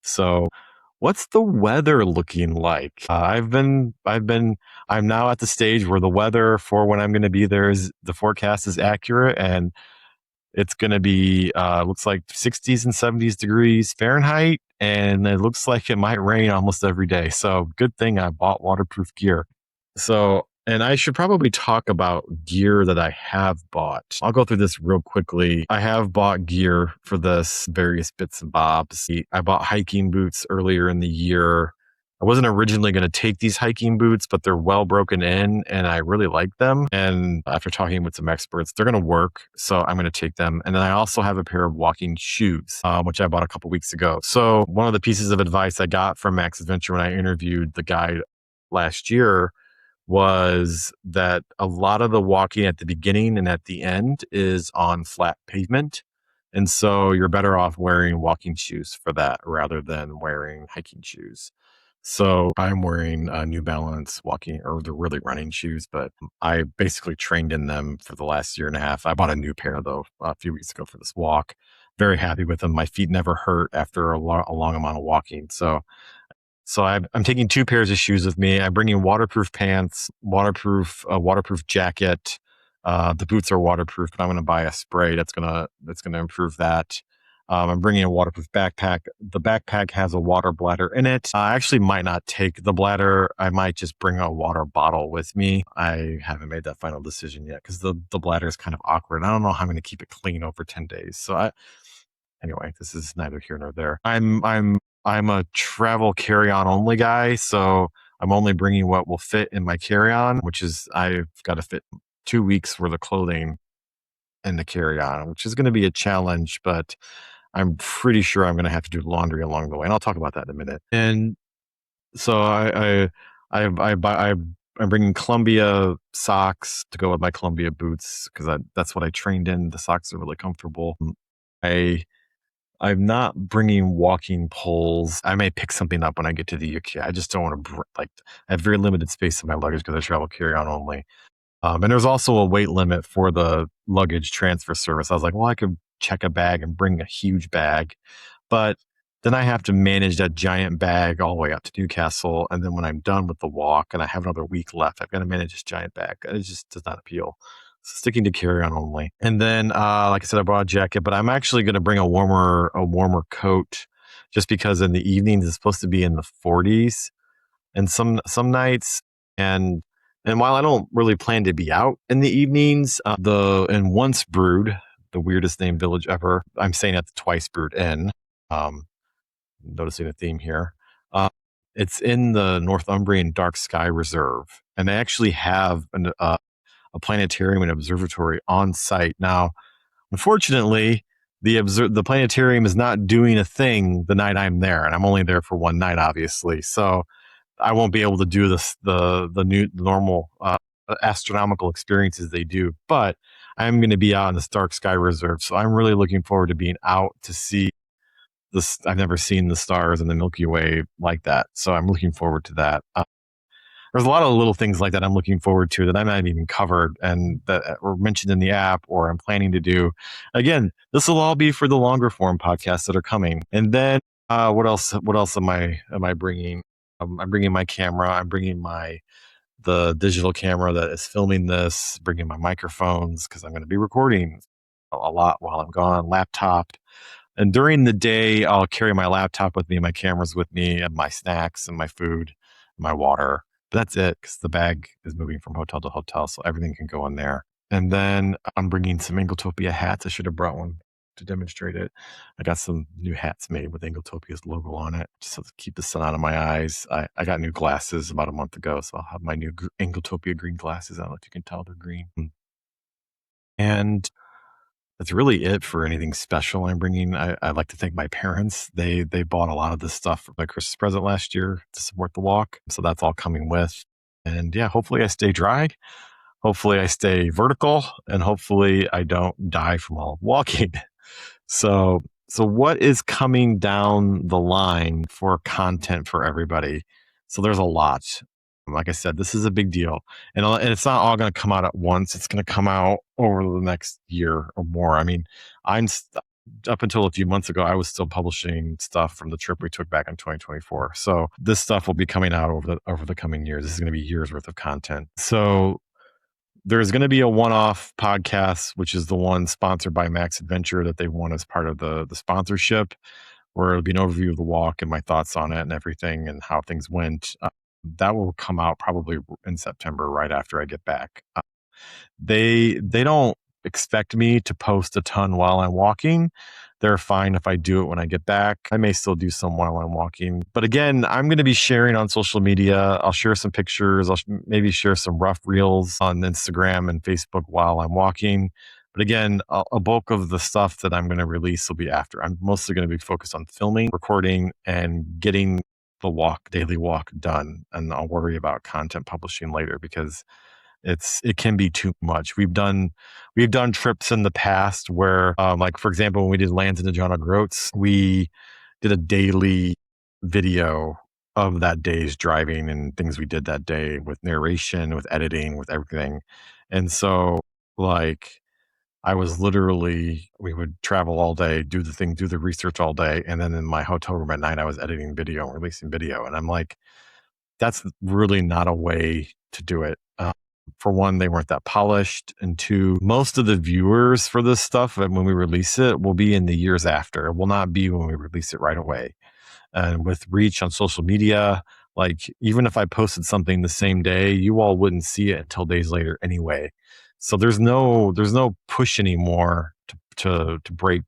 So what's the weather looking like? I'm now at the stage where the weather for when I'm going to be there is the forecast is accurate, and it's going to be, looks like 60s and 70s degrees Fahrenheit. And it looks like it might rain almost every day. So good thing I bought waterproof gear. So, and I should probably talk about gear that I have bought. I'll go through this real quickly. I have bought gear for this, various bits and bobs. I bought hiking boots earlier in the year. I wasn't originally going to take these hiking boots, but they're well broken in and I really like them. And after talking with some experts, they're going to work. So I'm going to take them. And then I also have a pair of walking shoes, which I bought a couple weeks ago. So one of the pieces of advice I got from Max Adventure when I interviewed the guide last year was that a lot of the walking at the beginning and at the end is on flat pavement. And so you're better off wearing walking shoes for that rather than wearing hiking shoes. So I'm wearing New Balance walking, or they're really running shoes, but I basically trained in them for the last year and a half. I bought a new pair though a few weeks ago for this walk. Very happy with them. My feet never hurt after a long amount of walking. So I'm taking 2 pairs of shoes with me. I'm bringing waterproof pants, waterproof jacket. The boots are waterproof, but I'm going to buy a spray that's going to improve that. I'm bringing a waterproof backpack. The backpack has a water bladder in it. I actually might not take the bladder. I might just bring a water bottle with me. I haven't made that final decision yet because the bladder is kind of awkward. I don't know how I'm going to keep it clean over 10 days. Anyway, this is neither here nor there. I'm a travel carry-on only guy, so I'm only bringing what will fit in my carry-on, which is I've got to fit 2 weeks worth of clothing in the carry-on, which is going to be a challenge, but I'm pretty sure I'm going to have to do laundry along the way, and I'll talk about that in a minute. And so I'm bringing Columbia socks to go with my Columbia boots because that's what I trained in. The socks are really comfortable. I'm not bringing walking poles. I may pick something up when I get to the UK. I just don't want to I have very limited space in my luggage because I travel carry-on only. And there's also a weight limit for the luggage transfer service. I was like, well, I could check a bag and bring a huge bag, but then I have to manage that giant bag all the way up to Newcastle. And then when I'm done with the walk and I have another week left, I've got to manage this giant bag. It just does not appeal. So sticking to carry-on only. And then, like I said, I brought a jacket, but I'm actually going to bring a warmer coat just because in the evenings it's supposed to be in the 40s and some nights. And while I don't really plan to be out in the evenings, once Brewed, the weirdest named village ever, I'm saying that twice, Brewed Inn, noticing a theme here. It's in the Northumbrian Dark Sky Reserve, and they actually have a planetarium and observatory on site. Now, unfortunately, the planetarium is not doing a thing the night I'm there, and I'm only there for one night, obviously. So I won't be able to do the normal astronomical experiences they do, but I'm going to be out in this Dark Sky Reserve. So I'm really looking forward to being out to see this. I've never seen the stars in the Milky Way like that. So I'm looking forward to that. There's a lot of little things like that I'm looking forward to that I might even covered and that were mentioned in the app or I'm planning to do. Again, this will all be for the longer form podcasts that are coming. And then what else am I bringing? I'm bringing my camera. I'm bringing the digital camera that is filming this, bringing my microphones because I'm going to be recording a lot while I'm gone, laptop. And during the day, I'll carry my laptop with me, my cameras with me, and my snacks and my food, my water. But that's it, because the bag is moving from hotel to hotel, so everything can go in there. And then I'm bringing some Anglotopia hats. I should have brought one to demonstrate it. I got some new hats made with Anglotopia's logo on it, just to keep the sun out of my eyes. I got new glasses about a month ago, so I'll have my new Anglotopia green glasses. I don't know if you can tell they're green. And that's really it for anything special I'm bringing. I'd like to thank my parents. They bought a lot of this stuff for my Christmas present last year to support the walk. So that's all coming with. And yeah, hopefully I stay dry. Hopefully I stay vertical, and hopefully I don't die from all walking. So what is coming down the line for content for everybody? So there's a lot. Like I said, this is a big deal, and it's not all going to come out at once. It's going to come out over the next year or more. I mean, up until a few months ago, I was still publishing stuff from the trip we took back in 2024. So this stuff will be coming out over the coming years. This is going to be years worth of content. So there's going to be a one-off podcast, which is the one sponsored by Max Adventure that they want as part of the sponsorship, where it'll be an overview of the walk and my thoughts on it and everything and how things went. That will come out probably in September, right after I get back. They don't expect me to post a ton while I'm walking. They're fine if I do it when I get back. I may still do some while I'm walking. But again, I'm going to be sharing on social media. I'll share some pictures. I'll maybe share some rough reels on Instagram and Facebook while I'm walking. But again, a bulk of the stuff that I'm going to release will be after. I'm mostly going to be focused on filming, recording, and getting the daily walk done. And I'll worry about content publishing later, because it can be too much. We've done trips in the past where, like for example, when we did Lands into John O'Groats, we did a daily video of that day's driving and things we did that day, with narration, with editing, with everything. And so, like, I was literally, we would travel all day, do the research all day, and then in my hotel room at night, I was editing video and releasing video. And I'm like, that's really not a way to do it. For one, they weren't that polished. And two, most of the viewers for this stuff, and when we release it, will be in the years after. It will not be when we release it right away. And with reach on social media, like even if I posted something the same day, you all wouldn't see it until days later anyway. So there's no push anymore to break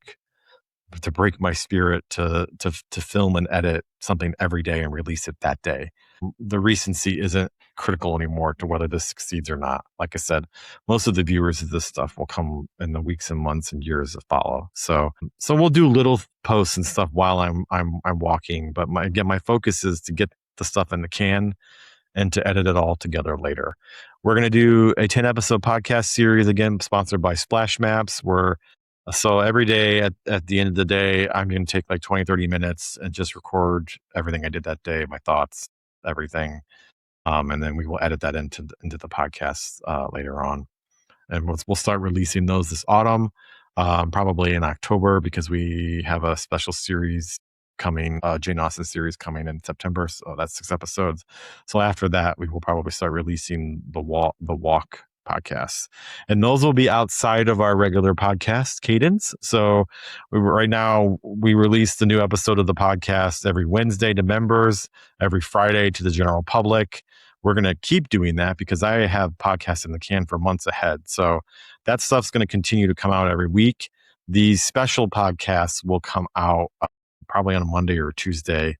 my spirit to film and edit something every day and release it that day. The recency isn't critical anymore to whether this succeeds or not. Like I said, most of the viewers of this stuff will come in the weeks and months and years that follow. So we'll do little posts and stuff while I'm walking, but my focus is to get the stuff in the can and to edit it all together later. We're going to do a 10-episode podcast series, again, sponsored by SplashMaps, so every day at the end of the day, I'm going to take like 20, 30 minutes and just record everything I did that day, my thoughts, everything. And then we will edit that into the podcast later on. And we'll start releasing those this autumn, probably in October, because we have a special series coming, Jane Austen series coming in September. So that's 6 episodes. So after that, we will probably start releasing the walk podcasts, and those will be outside of our regular podcast cadence. So right now we release the new episode of the podcast every Wednesday to members, every Friday to the general public. We're going to keep doing that because I have podcasts in the can for months ahead. So that stuff's going to continue to come out every week. These special podcasts will come out probably on a Monday or Tuesday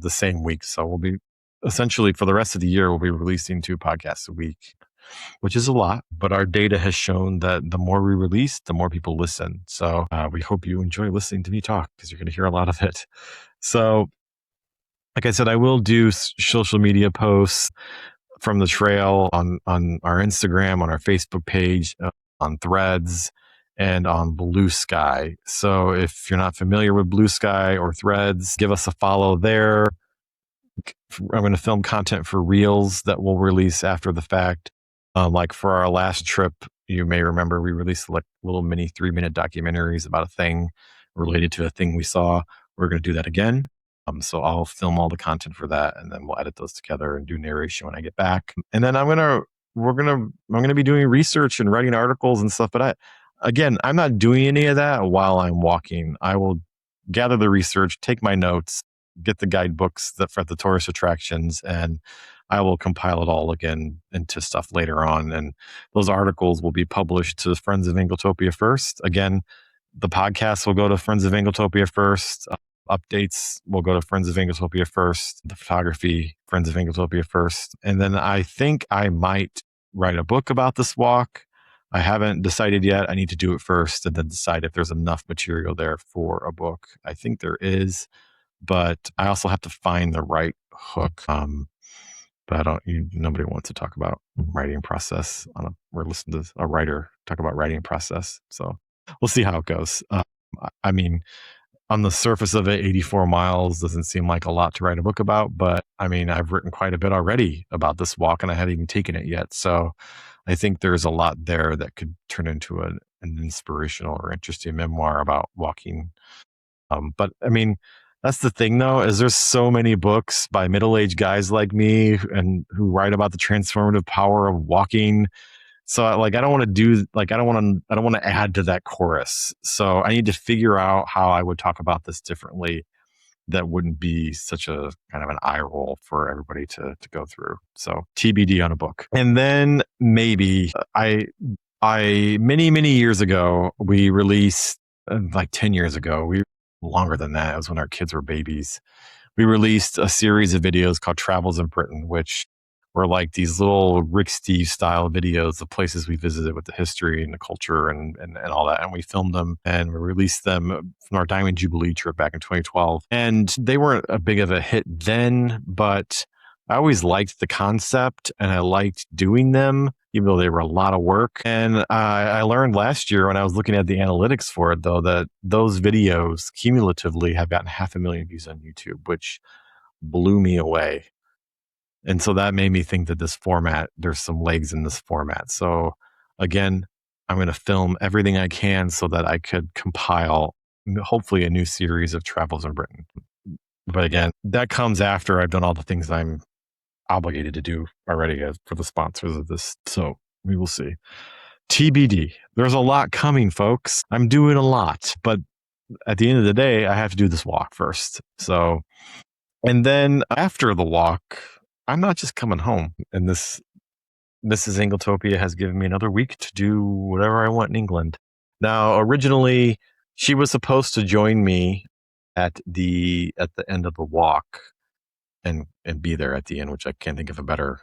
the same week. So we'll be essentially, for the rest of the year, we'll be releasing 2 podcasts a week, which is a lot, but our data has shown that the more we release, the more people listen. So we hope you enjoy listening to me talk, because you're going to hear a lot of it. So like I said, I will do social media posts from the trail on our Instagram, on our Facebook page, on Threads, and on Blue Sky. So if you're not familiar with Blue Sky or Threads, give us a follow there. I'm going to film content for reels that we'll release after the fact. Like for our last trip, you may remember we released like little mini 3-minute documentaries about a thing related to a thing we saw. We're going to do that again. So I'll film all the content for that, and then we'll edit those together and do narration when I get back. And then I'm going to be doing research and writing articles and stuff. But again, I'm not doing any of that while I'm walking. I will gather the research, take my notes, get the guidebooks that for the tourist attractions, and I will compile it all again into stuff later on. And those articles will be published to Friends of Anglotopia first. Again, the podcast will go to Friends of Anglotopia first. Updates will go to Friends of Anglotopia first. The photography, Friends of Anglotopia first. And then I think I might write a book about this walk. I haven't decided yet. I need to do it first and then decide if there's enough material there for a book. I think there is, but I also have to find the right hook. But I don't. Nobody wants to talk about writing process or listen to a writer talk about writing process. So we'll see how it goes. I mean, on the surface of it, 84 miles doesn't seem like a lot to write a book about, but I mean, I've written quite a bit already about this walk and I haven't even taken it yet. So I think there's a lot there that could turn into an inspirational or interesting memoir about walking. But I mean, that's the thing though, is there's so many books by middle-aged guys like me and who write about the transformative power of walking. So I don't want to do I don't want to add to that chorus. So I need to figure out how I would talk about this differently that wouldn't be such a kind of an eye roll for everybody to go through. So TBD on a book. And then maybe I many years ago, we released like 10 years ago, longer than that. It was when our kids were babies. We released a series of videos called Travels in Britain, which were like these little Rick Steve style videos of places we visited with the history and the culture and all that. And we filmed them and we released them from our Diamond Jubilee trip back in 2012. And they weren't a big of a hit then, but I always liked the concept and I liked doing them, even though they were a lot of work. And I learned last year when I was looking at the analytics for it, though, that those videos cumulatively have gotten 500,000 views on YouTube, which blew me away. And so that made me think that this format, there's some legs in this format. So again, I'm going to film everything I can so that I could compile hopefully a new series of Travels in Britain. But again, that comes after I've done all the things I'm obligated to do already for the sponsors of this. So we will see. TBD. There's a lot coming, folks. I'm doing a lot, but at the end of the day, I have to do this walk first. So, and then after the walk, I'm not just coming home. And this Mrs. Anglotopia has given me another week to do whatever I want in England. Now, originally, she was supposed to join me at the end of the walk and be there at the end, which I can't think of a better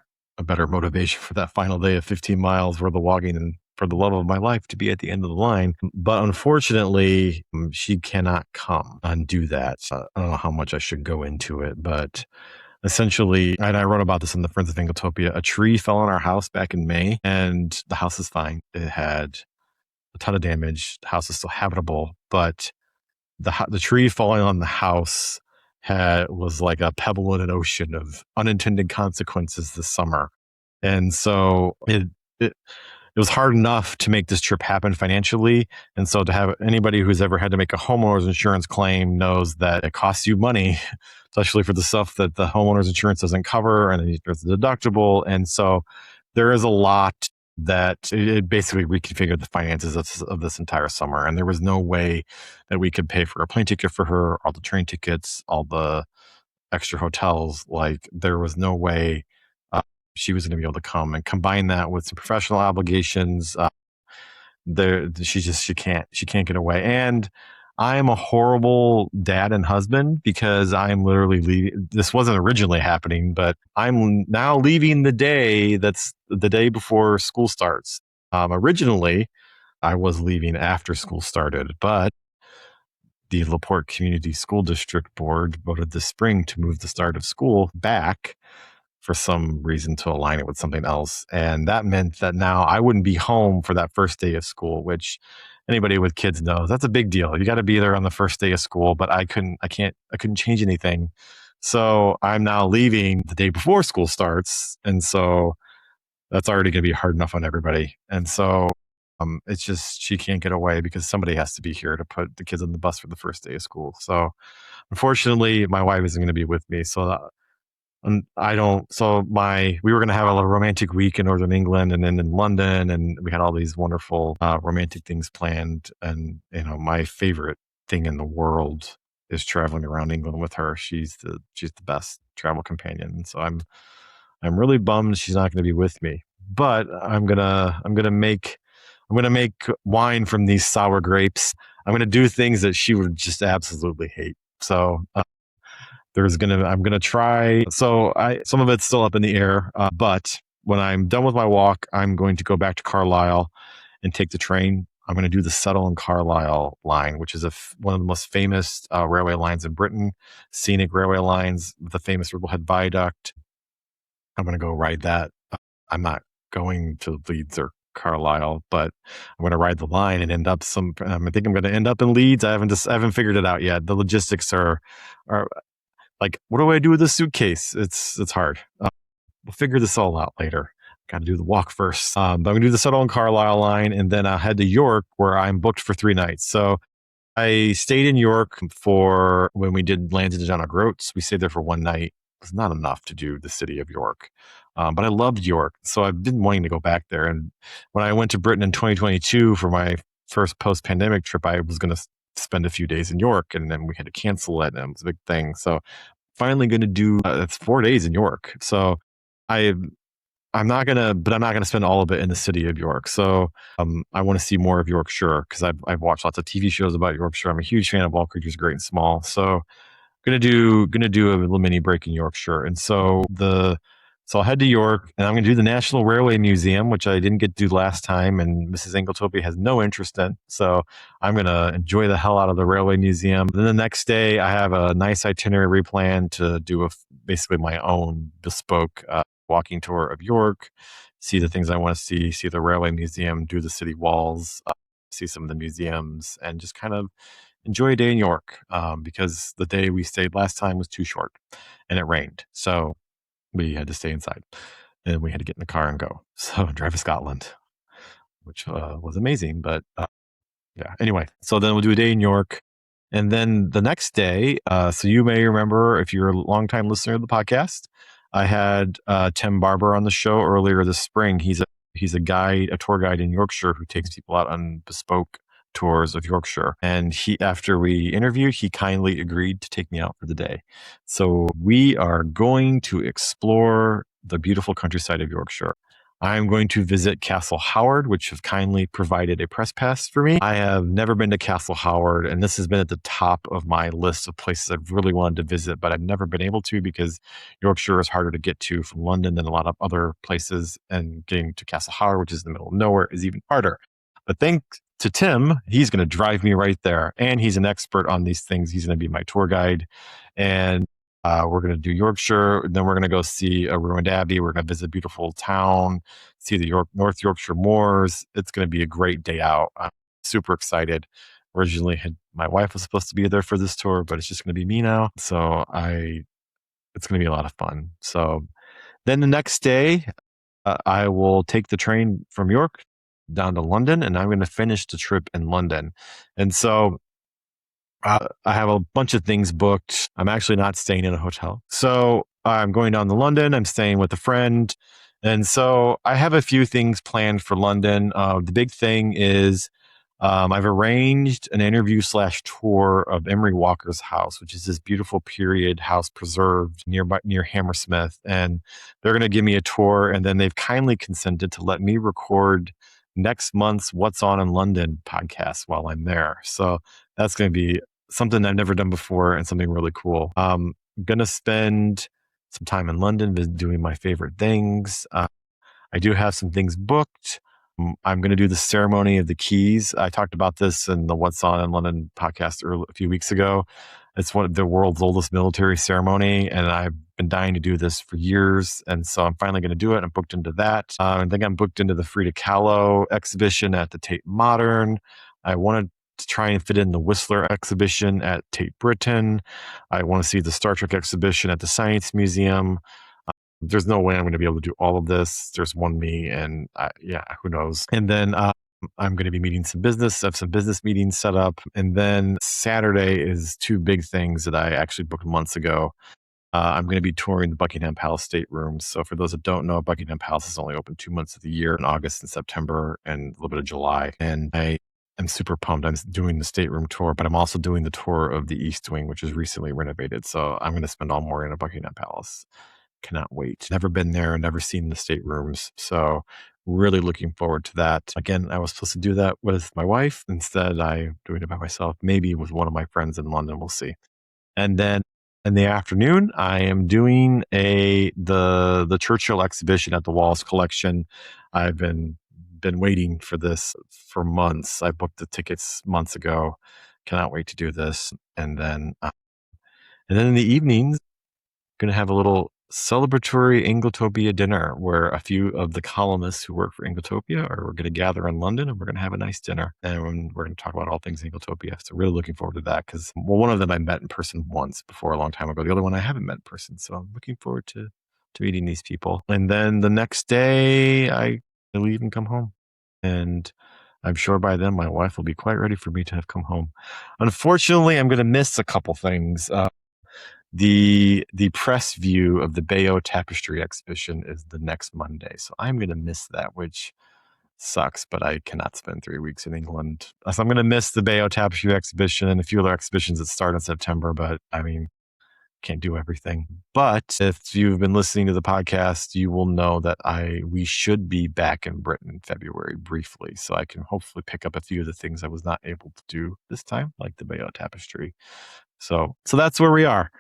motivation for that final day of 15 miles worth of walking and for the love of my life to be at the end of the line. But unfortunately, she cannot come and do that. So I don't know how much I should go into it, but essentially, and I wrote about this in the Friends of Anglotopia, a tree fell on our house back in May and the house is fine. It had a ton of damage. The house is still habitable, but the tree falling on the house was like a pebble in an ocean of unintended consequences this summer. And so it was hard enough to make this trip happen financially. And so to have anybody who's ever had to make a homeowner's insurance claim knows that it costs you money, especially for the stuff that the homeowner's insurance doesn't cover, and there's a deductible. And so there is a lot that it basically reconfigured the finances of this entire summer. And there was no way that we could pay for a plane ticket for her, all the train tickets, all the extra hotels. Like there was no way she was going to be able to come, and combine that with some professional obligations. She can't get away. And I am a horrible dad and husband because I'm literally leaving. This wasn't originally happening, but I'm now leaving the day that's the day before school starts. Originally, I was leaving after school started, but the LaPorte Community School District Board voted this spring to move the start of school back for some reason to align it with something else. And that meant that now I wouldn't be home for that first day of school, which anybody with kids knows that's a big deal. You got to be there on the first day of school, but I couldn't change anything. So I'm now leaving the day before school starts. And so that's already going to be hard enough on everybody. And so it's just, she can't get away because somebody has to be here to put the kids on the bus for the first day of school. So unfortunately, my wife isn't going to be with me. So I don't. So we were going to have a little romantic week in Northern England and then in London, and we had all these wonderful romantic things planned. And my favorite thing in the world is traveling around England with her. She's the best travel companion. And so I'm really bummed she's not going to be with me. But I'm gonna make wine from these sour grapes. I'm gonna do things that she would just absolutely hate. So I'm gonna try. So some of it's still up in the air, but when I'm done with my walk, I'm going to go back to Carlisle and take the train. I'm going to do the Settle and Carlisle line, which is one of the most famous railway lines in Britain, scenic railway lines, the famous Ribblehead Viaduct. I'm going to go ride that. I'm not going to Leeds or Carlisle, but I'm going to ride the line and end up I think I'm going to end up in Leeds. I haven't figured it out yet. The logistics are like, what do I do with this suitcase? It's hard. We'll figure this all out later. Got to do the walk first. But I'm going to do the Settle and Carlisle line, and then I'll head to York, where I'm booked for 3 nights. So I stayed in York for when we did Landed on Groats. We stayed there for 1 night. It was not enough to do the city of York. But I loved York, so I've been wanting to go back there. And when I went to Britain in 2022 for my first post-pandemic trip, I was going to spend a few days in York, and then we had to cancel it, and it was a big thing. So finally going to do that's 4 days in York. So I'm not gonna spend all of it in the city of York. So I want to see more of Yorkshire because I've watched lots of TV shows about Yorkshire. I'm a huge fan of All Creatures Great and Small. So gonna do a little mini break in Yorkshire, and so I'll head to York, and I'm gonna do the National Railway Museum, which I didn't get to do last time, and Mrs. Anglotopia has no interest in. So I'm gonna enjoy the hell out of the Railway Museum. Then the next day, I have a nice itinerary planned to do basically my own bespoke walking tour of York, see the things I want to see the Railway Museum, do the city walls, see some of the museums, and just kind of enjoy a day in York because the day we stayed last time was too short and it rained. So we had to stay inside and we had to get in the car and go. So drive to Scotland, which was amazing. But yeah, anyway, so then we'll do a day in York. And then the next day, so you may remember if you're a longtime listener of the podcast, I had Tim Barber on the show earlier this spring. He's a tour guide in Yorkshire who takes people out on bespoke tours of Yorkshire. And after we interviewed, he kindly agreed to take me out for the day. So we are going to explore the beautiful countryside of Yorkshire. I'm going to visit Castle Howard, which have kindly provided a press pass for me. I have never been to Castle Howard, and this has been at the top of my list of places I've really wanted to visit, but I've never been able to because Yorkshire is harder to get to from London than a lot of other places, and getting to Castle Howard, which is in the middle of nowhere, is even harder. But thanks to Tim, he's going to drive me right there, and he's an expert on these things. He's going to be my tour guide, and we're going to do Yorkshire. Then we're going to go see a ruined abbey. We're going to visit a beautiful town, see the North Yorkshire moors. It's going to be a great day out. I'm super excited. Originally, my wife was supposed to be there for this tour, but it's just going to be me now. So it's going to be a lot of fun. So then the next day, I will take the train from York down to London, and I'm going to finish the trip in London. And so I have a bunch of things booked. I'm actually not staying in a hotel. So I'm going down to London. I'm staying with a friend. And so I have a few things planned for London. The big thing is I've arranged an interview/tour of Emery Walker's house, which is this beautiful period house preserved near Hammersmith. And they're going to give me a tour. And then they've kindly consented to let me record next month's What's On in London podcast while I'm there. So that's going to be something I've never done before and something really cool. I'm going to spend some time in London doing my favorite things. I do have some things booked. I'm going to do the ceremony of the keys. I talked about this in the What's On in London podcast a few weeks ago. It's one of the world's oldest military ceremony, and I've been dying to do this for years. And so I'm finally going to do it. I'm booked into that. I think I'm booked into the Frida Kahlo exhibition at the Tate Modern. I wanted to try and fit in the Whistler exhibition at Tate Britain. I want to see the Star Trek exhibition at the Science Museum. There's no way I'm going to be able to do all of this. There's one me, and who knows? And then I'm going to be meeting some business. I have some business meetings set up. And then Saturday is 2 big things that I actually booked months ago. I'm going to be touring the Buckingham Palace staterooms. So for those that don't know, Buckingham Palace is only open 2 months of the year, in August and September and a little bit of July. And I am super pumped. I'm doing the stateroom tour, but I'm also doing the tour of the East Wing, which is recently renovated. So I'm going to spend all morning at Buckingham Palace. Cannot wait. Never been there, never seen the staterooms. So really looking forward to that. Again, I was supposed to do that with my wife. Instead, I'm doing it by myself, maybe with one of my friends in London. We'll see. And then in the afternoon, I am doing the Churchill exhibition at the Wallace Collection. I've been waiting for this for months. I booked the tickets months ago. Cannot wait to do this. And then in the evenings, going to have a little celebratory Anglotopia dinner where a few of the columnists who work for Anglotopia are going to gather in London, and we're going to have a nice dinner, and we're going to talk about all things Anglotopia. So really looking forward to that because, well, one of them I met in person once before a long time ago. The other one I haven't met in person. So I'm looking forward to meeting these people. And then the next day I leave and come home. And I'm sure by then my wife will be quite ready for me to have come home. Unfortunately, I'm going to miss a couple things. The press view of the Bayeux Tapestry exhibition is the next Monday. So I'm going to miss that, which sucks, but I cannot spend 3 weeks in England. So I'm going to miss the Bayeux Tapestry exhibition and a few other exhibitions that start in September, but I mean, can't do everything. But if you've been listening to the podcast, you will know that we should be back in Britain in February briefly. So I can hopefully pick up a few of the things I was not able to do this time, like the Bayeux Tapestry. So that's where we are.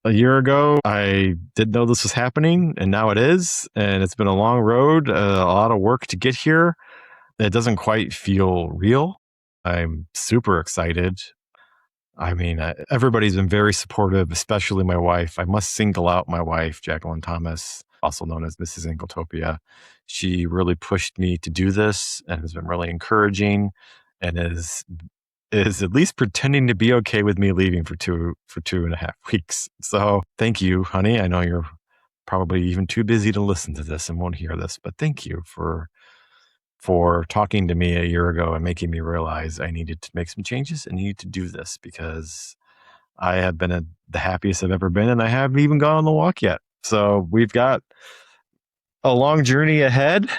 A year ago, I didn't know this was happening, and now it is. And it's been a long road, a lot of work to get here. It doesn't quite feel real. I'm super excited. I mean, everybody's been very supportive, especially my wife. I must single out my wife, Jacqueline Thomas, also known as Mrs. Anglotopia. She really pushed me to do this and has been really encouraging and is at least pretending to be okay with me leaving for 2.5 weeks. So thank you, honey. I know you're probably even too busy to listen to this and won't hear this, but thank you for talking to me a year ago and making me realize I needed to make some changes and needed to do this because I have been the happiest I've ever been, and I haven't even gone on the walk yet. So we've got a long journey ahead.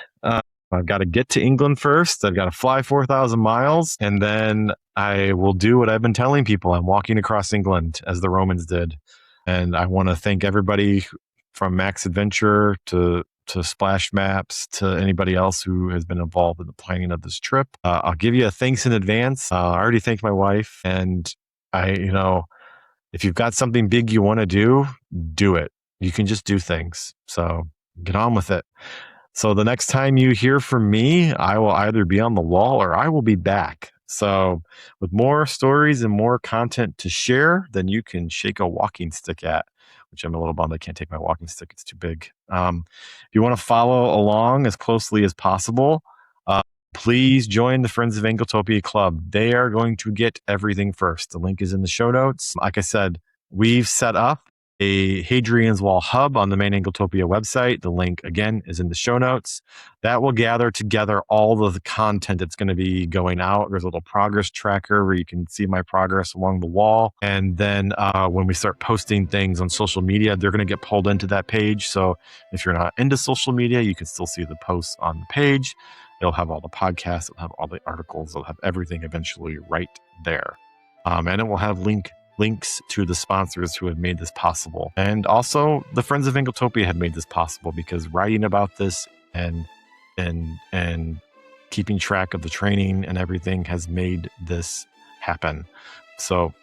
I've got to get to England first. I've got to fly 4,000 miles, and then I will do what I've been telling people. I'm walking across England as the Romans did. And I want to thank everybody from Max Adventure to SplashMaps to anybody else who has been involved in the planning of this trip. I'll give you a thanks in advance. I already thanked my wife, and if you've got something big you want to do it. You can just do things. So get on with it. So the next time you hear from me, I will either be on the wall or I will be back. So with more stories and more content to share than you can shake a walking stick at, which I'm a little bummed I can't take my walking stick. It's too big. If you want to follow along as closely as possible, please join the Friends of Anglotopia Club. They are going to get everything first. The link is in the show notes. Like I said, we've set up a Hadrian's Wall hub on the main Anglotopia website. The link, again, is in the show notes. That will gather together all of the content that's going to be going out. There's a little progress tracker where you can see my progress along the wall. And then when we start posting things on social media, they're going to get pulled into that page. So if you're not into social media, you can still see the posts on the page. It'll have all the podcasts, it'll have all the articles, it'll have everything eventually right there. And it will have links to the sponsors who have made this possible. And also the Friends of Anglotopia have made this possible because writing about this and keeping track of the training and everything has made this happen. So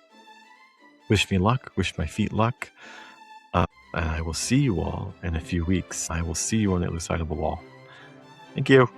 wish me luck, wish my feet luck. And I will see you all in a few weeks. I will see you on the other side of the wall. Thank you.